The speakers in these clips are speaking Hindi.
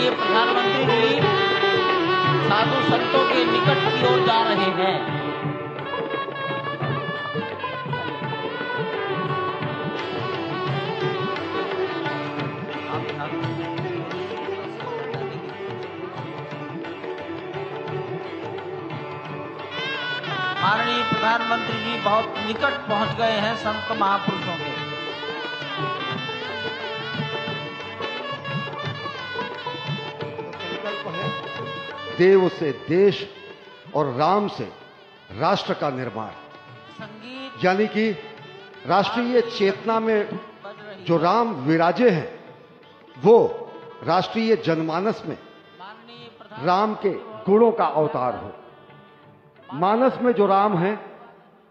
माननीय प्रधानमंत्री जी साधु संतों के निकट की ओर जा रहे हैं। माननीय प्रधानमंत्री जी बहुत निकट पहुंच गए हैं संत महापुरुषों के। देव से देश और राम से राष्ट्र का निर्माण, यानी कि राष्ट्रीय चेतना में जो राम विराजे हैं वो राष्ट्रीय जनमानस में राम के गुणों का अवतार हो। मानस में जो राम हैं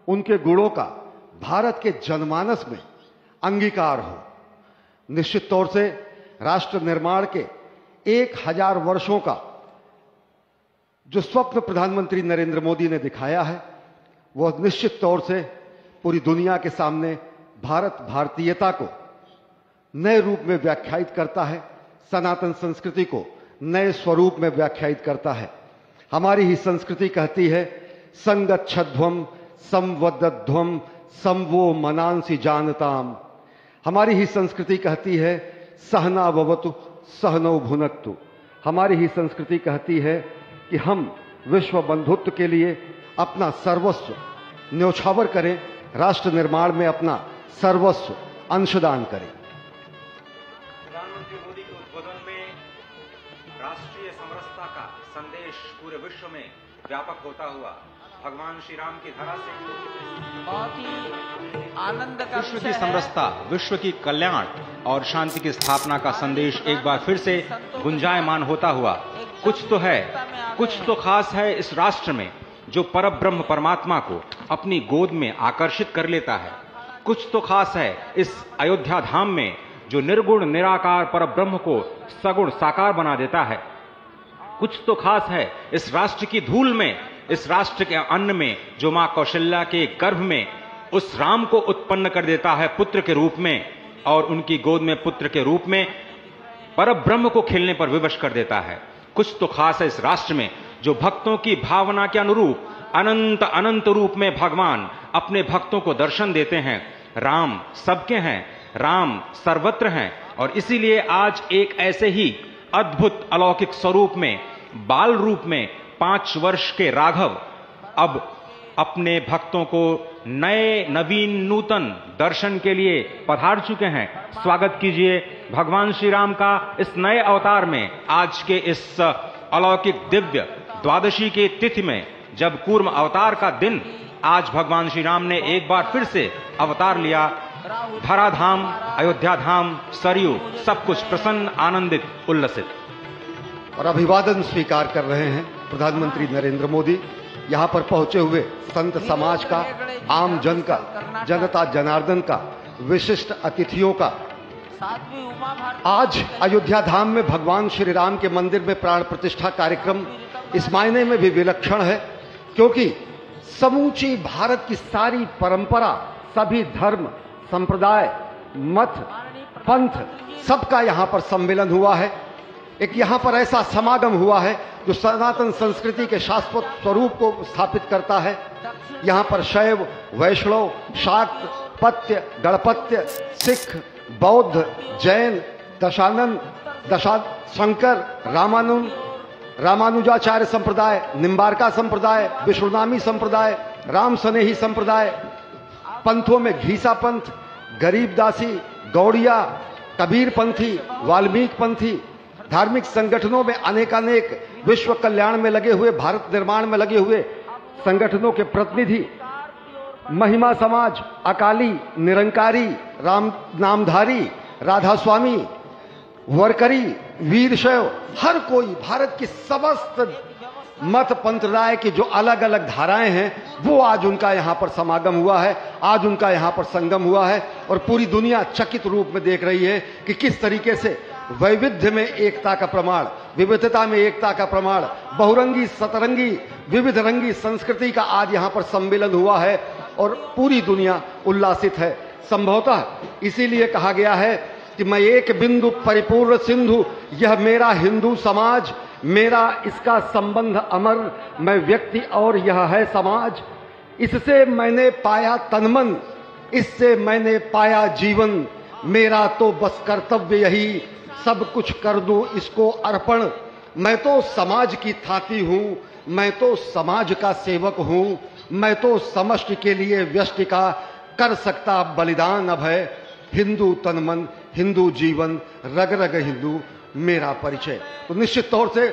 उनके गुणों का भारत के जनमानस में अंगीकार हो। निश्चित तौर से राष्ट्र निर्माण के 1000 वर्षों का जो स्वप्न प्रधानमंत्री नरेंद्र मोदी ने दिखाया है वह निश्चित तौर से पूरी दुनिया के सामने भारत भारतीयता को नए रूप में व्याख्यायित करता है, सनातन संस्कृति को नए स्वरूप में व्याख्यायित करता है। हमारी ही संस्कृति कहती है संगच्छध्वम संवदध्वम संवो मनांसि जानताम। हमारी ही संस्कृति कहती है सहना भवतु सहनौ भुनक्तु। हमारी ही संस्कृति कहती है कि हम विश्व बंधुत्व के लिए अपना सर्वस्व न्यौछावर करें, राष्ट्र निर्माण में अपना सर्वस्व अंशदान करें। प्रधानमंत्री मोदी के उद्बोधन में राष्ट्रीय समरसता का संदेश पूरे विश्व में व्यापक होता हुआ भगवान श्री राम की धरा से बहुत ही आनंद का विश्व की समरसता, विश्व की कल्याण और शांति की स्थापना का संदेश एक बार फिर से गुंजायमान होता हुआ कुछ तो है, कुछ तो खास है इस राष्ट्र में जो परब्रह्म परमात्मा को अपनी गोद में आकर्षित कर लेता है। कुछ तो खास है इस अयोध्या धाम में जो निर्गुण निराकार परब्रह्म को सगुण साकार बना देता है। कुछ तो खास है इस राष्ट्र की धूल में, इस राष्ट्र के अन्न में जो मां कौशल्या के गर्भ में उस राम को उत्पन्न कर देता है पुत्र के रूप में, और उनकी गोद में पुत्र के रूप में परब्रह्म को खिलने पर विवश कर देता है। कुछ तो खास है इस राष्ट्र में जो भक्तों की भावना के अनुरूप अनंत अनंत रूप में भगवान अपने भक्तों को दर्शन देते हैं। राम सबके हैं, राम सर्वत्र हैं, और इसीलिए आज एक ऐसे ही अद्भुत अलौकिक स्वरूप में, बाल रूप में 5 वर्ष के राघव अब अपने भक्तों को नए नवीन नूतन दर्शन के लिए पधार चुके हैं। स्वागत कीजिए भगवान श्री राम का इस नए अवतार में। आज के इस अलौकिक दिव्य द्वादशी के तिथि में, जब कूर्म अवतार का दिन, आज भगवान श्री राम ने एक बार फिर से अवतार लिया। धराधाम, अयोध्या धाम, सरयू, सब कुछ प्रसन्न, आनंदित, उल्लसित। और अभिवादन स्वीकार कर रहे हैं प्रधानमंत्री नरेंद्र मोदी। यहाँ पर पहुंचे हुए संत समाज का, आम जन का, जनता जनार्दन का, विशिष्ट अतिथियों का। आज अयोध्या धाम में भगवान श्री राम के मंदिर में प्राण प्रतिष्ठा कार्यक्रम इस मायने में भी विलक्षण है क्योंकि समूची भारत की सारी परंपरा, सभी धर्म, संप्रदाय, मत, पंथ, सबका यहाँ पर सम्मेलन हुआ है। एक यहाँ पर ऐसा समागम हुआ है जो सनातन संस्कृति के शाश्वत स्वरूप को स्थापित करता है। यहाँ पर शैव, वैष्णव, शाक्त, पत्य, गणपत्य, सिख, बौद्ध, जैन, दशानंद, शंकर, रामानुजाचार्य संप्रदाय, निम्बारका संप्रदाय, विष्णुनामी संप्रदाय, राम स्नेही संप्रदाय, पंथों में घीसा पंथ, गरीबदासी, गौड़िया, कबीर पंथी, वाल्मीकि पंथी, धार्मिक संगठनों में अनेकानेक विश्व कल्याण में लगे हुए, भारत निर्माण में लगे हुए संगठनों के प्रतिनिधि, महिमा समाज, अकाली, निरंकारी, राम नामधारी, राधा स्वामी, वरकरी, वीरशैव, हर कोई भारत की समस्त मत पंथराय की जो अलग अलग धाराएं हैं वो आज उनका यहाँ पर समागम हुआ है, आज उनका यहाँ पर संगम हुआ है। और पूरी दुनिया चकित रूप में देख रही है कि किस तरीके से वैविध्य में एकता का प्रमाण, विविधता में एकता का प्रमाण, बहुरंगी सतरंगी विविध रंगी संस्कृति का आज यहाँ पर सम्मेलन हुआ है। और पूरी दुनिया उल्लासित है। संभवतः इसीलिए कहा गया है कि मैं एक बिंदु परिपूर्ण सिंधु, यह मेरा हिंदू समाज, मेरा इसका संबंध अमर, मैं व्यक्ति और यह है समाज। इससे मैंने पाया तनमन, इससे मैंने पाया जीवन, मेरा तो बस कर्तव्य यही, सब कुछ कर दूं इसको अर्पण। मैं तो समाज की थाती हूं, मैं तो समाज का सेवक हूं, मैं तो समष्टि के लिए व्यष्टि का कर सकता बलिदान अब है। हिंदू तन मन, हिंदू जीवन, रग रग हिंदू मेरा परिचय। तो निश्चित तौर से